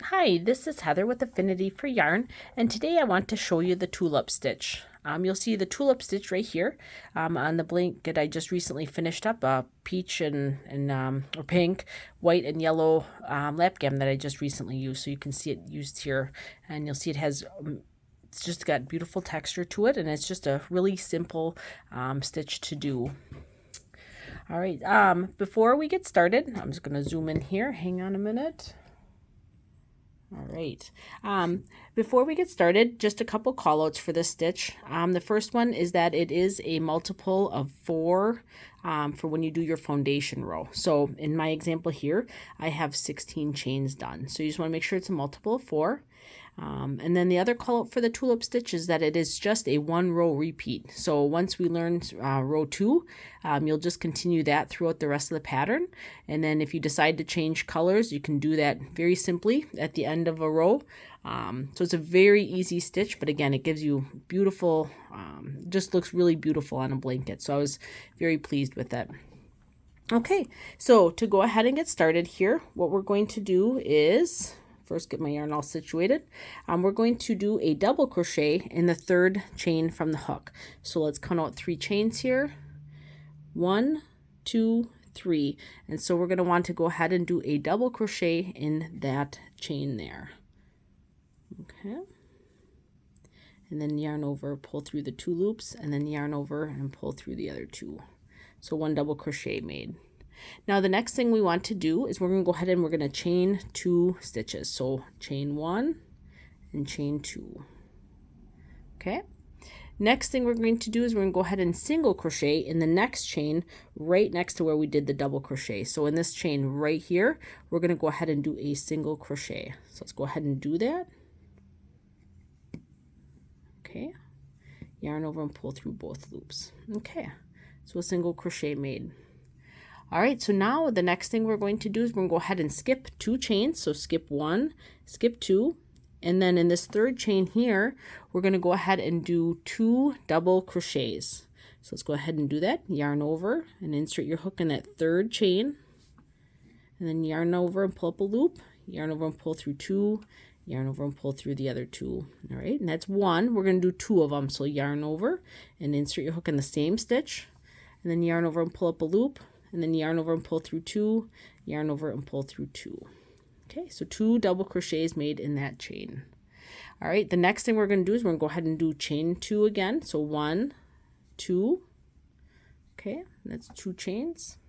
Hi, this is Heather with Affinity for Yarn, and today I want to show you the tulip stitch. You'll see the tulip stitch right here on the blanket I just recently finished up, peach and or pink, white and yellow lap gam that I just recently used. So you can see it used here, and you'll see it has it's just got beautiful texture to it, and it's just a really simple stitch to do. All right, before we get started, I'm just going to zoom in here. Hang on a minute. All right. Before we get started, just a couple call outs for this stitch. The first one is that it is a multiple of 4 for when you do your foundation row. So in my example here, I have 16 chains done. So you just want to make sure it's a multiple of 4. And then the other call out for the tulip stitch is that it is just a 1 row repeat. So once we learn row 2, you'll just continue that throughout the rest of the pattern. And then if you decide to change colors, you can do that very simply at the end of a row. So it's a very easy stitch, but again, it gives you beautiful, just looks really beautiful on a blanket. So I was very pleased with that. Okay, so to go ahead and get started here, what we're going to do is first get my yarn all situated. We're going to do a double crochet in the 3rd chain from the hook. So let's count out 3 chains here. 1, 2, 3. And so we're going to want to go ahead and do a double crochet in that chain there. Okay. And then yarn over, pull through the 2 loops, and then yarn over and pull through the other 2. So 1 double crochet made. Now the next thing we want to do is we're going to go ahead and we're going to chain 2 stitches. So chain 1 and chain 2. Okay. Next thing we're going to do is we're going to go ahead and single crochet in the next chain right next to where we did the double crochet. So in this chain right here, we're going to go ahead and do a single crochet. So let's go ahead and do that. Okay. Yarn over and pull through both loops. Okay. So a single crochet made. All right, so now the next thing we're going to do is we're going to go ahead and skip 2 chains. So skip 1, skip 2, and then in this 3rd chain here, we're going to go ahead and do 2 double crochets. So let's go ahead and do that. Yarn over and insert your hook in that 3rd chain, and then yarn over and pull up a loop, yarn over and pull through 2, yarn over and pull through the other 2. All right, and that's 1. We're going to do 2 of them. So yarn over and insert your hook in the same stitch, and then yarn over and pull up a loop, and then yarn over and pull through 2, yarn over and pull through 2. Okay, so 2 double crochets made in that chain. All right, the next thing we're going to do is we're going to go ahead and do chain 2 again. So 1, 2, okay, that's 2 chains.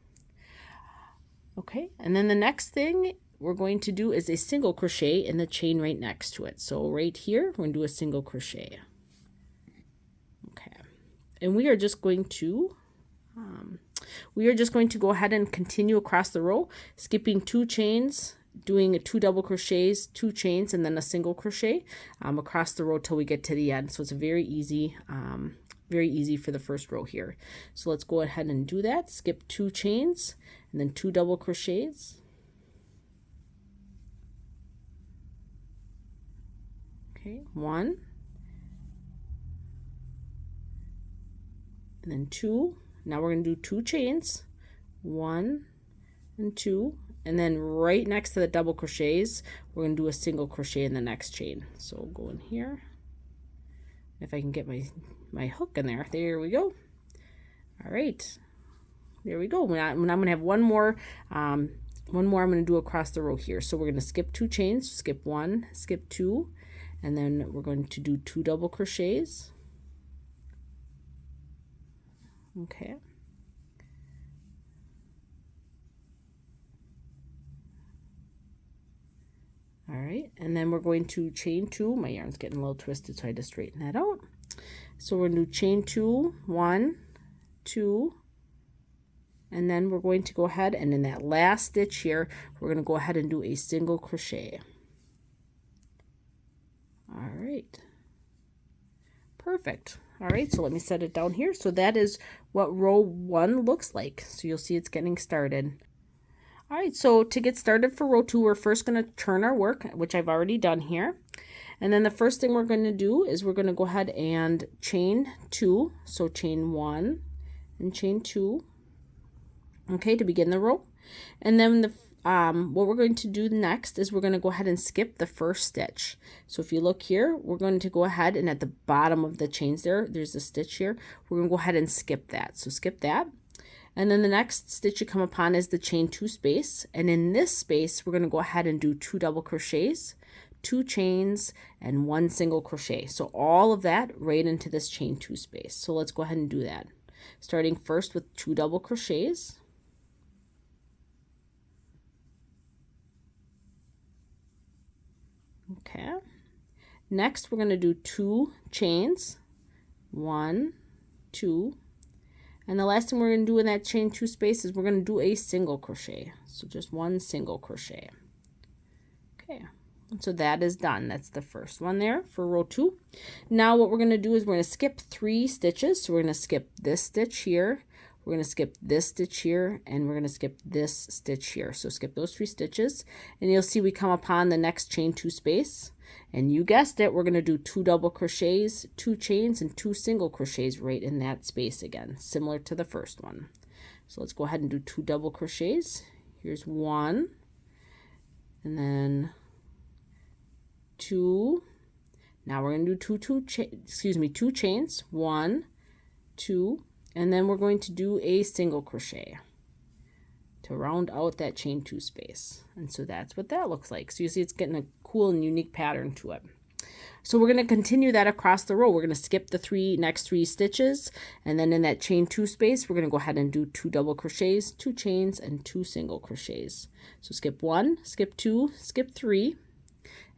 Okay, and then the next thing we're going to do is a single crochet in the chain right next to it. So right here, we're going to do a single crochet. Okay, and we are just going to go ahead and continue across the row, skipping 2 chains, doing 2 double crochets, 2 chains, and then a single crochet across the row till we get to the end. So it's very easy for the first row here. So let's go ahead and do that. Skip 2 chains and then 2 double crochets. Okay, 1 and then 2. Now we're going to do 2 chains, 1 and 2, and then right next to the double crochets, we're going to do a single crochet in the next chain. So we'll go in here. If I can get my hook in there. There we go. All right. There we go. I'm going to have one more I'm going to do across the row here. So we're going to skip 2 chains, skip 1, skip 2, and then we're going to do 2 double crochets. Okay. All right, and then we're going to chain 2. My yarn's getting a little twisted, so I had to straighten that out. So we're going to do chain 2, 1, 2, and then we're going to go ahead and in that last stitch here, we're going to go ahead and do a single crochet. All right. Perfect. All right, so let me set it down here. So that is what row 1 looks like. So you'll see it's getting started. All right, so to get started for row 2, we're first going to turn our work, which I've already done here. And then the first thing we're going to do is we're going to go ahead and chain 2. So chain 1 and chain 2, okay, to begin the row. And then what we're going to do next is we're going to go ahead and skip the first stitch. So if you look here, we're going to go ahead and at the bottom of the chains there's a stitch here. We're going to go ahead and skip that. So skip that. And then the next stitch you come upon is the chain 2 space. And in this space, we're going to go ahead and do 2 double crochets, 2 chains, and 1 single crochet. So all of that right into this chain 2 space. So let's go ahead and do that. Starting first with 2 double crochets. Okay. Next, we're going to do 2 chains, 1, 2, and the last thing we're going to do in that chain 2 space is we're going to do a single crochet. So just 1 single crochet. Okay. And so that is done. That's the first one there for row 2. Now what we're going to do is we're going to skip 3 stitches. So we're going to skip this stitch here. We're going to skip this stitch here, and we're going to skip this stitch here. So skip those 3 stitches, and you'll see we come upon the next chain 2 space. And you guessed it, we're going to do 2 double crochets, 2 chains, and 2 single crochets right in that space again, similar to the first one. So let's go ahead and do 2 double crochets. Here's 1, and then 2. Now we're going to do 2 chains, 1, 2, and then we're going to do a single crochet to round out that chain 2 space. And so that's what that looks like. So you see it's getting a cool and unique pattern to it. So we're going to continue that across the row. We're going to skip the next 3 stitches, and then in that chain 2 space, we're going to go ahead and do 2 double crochets, 2 chains, and 2 single crochets. So skip 1, skip 2, skip 3,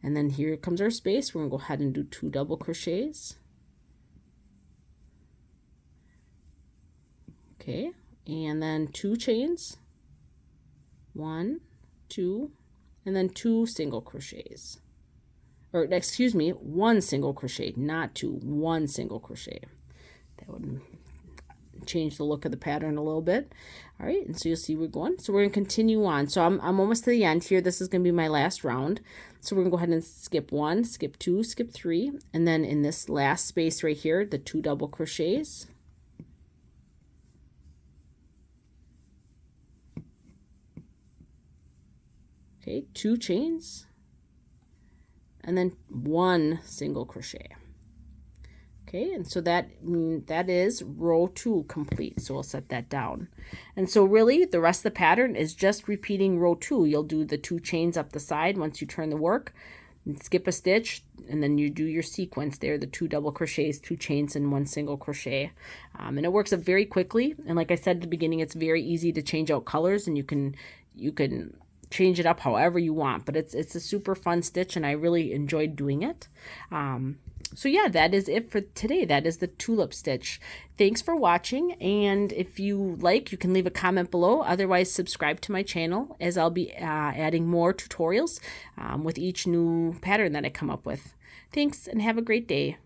and then here comes our space. We're going to go ahead and do 2 double crochets. Okay, and then 2 chains, 1, 2, and then 2 single crochets. Or excuse me, 1 single crochet, not 2, 1 single crochet. That would change the look of the pattern a little bit. All right, and so you'll see we're going. So we're going to continue on. So I'm almost to the end here. This is going to be my last round. So we're going to go ahead and skip 1, skip 2, skip 3, and then in this last space right here, the 2 double crochets. Okay, 2 chains, and then 1 single crochet. Okay, and so that is row 2 complete. So we'll set that down. And so really the rest of the pattern is just repeating row 2. You'll do the 2 chains up the side once you turn the work, and skip a stitch, and then you do your sequence there, the 2 double crochets, 2 chains, and 1 single crochet. And it works up very quickly. And like I said at the beginning, it's very easy to change out colors, and you can change it up however you want, but it's a super fun stitch, and I really enjoyed doing it. So yeah, that is it for today. That is the tulip stitch. Thanks for watching, and if you like, you can leave a comment below. Otherwise, subscribe to my channel, as I'll be adding more tutorials with each new pattern that I come up with. Thanks, and have a great day.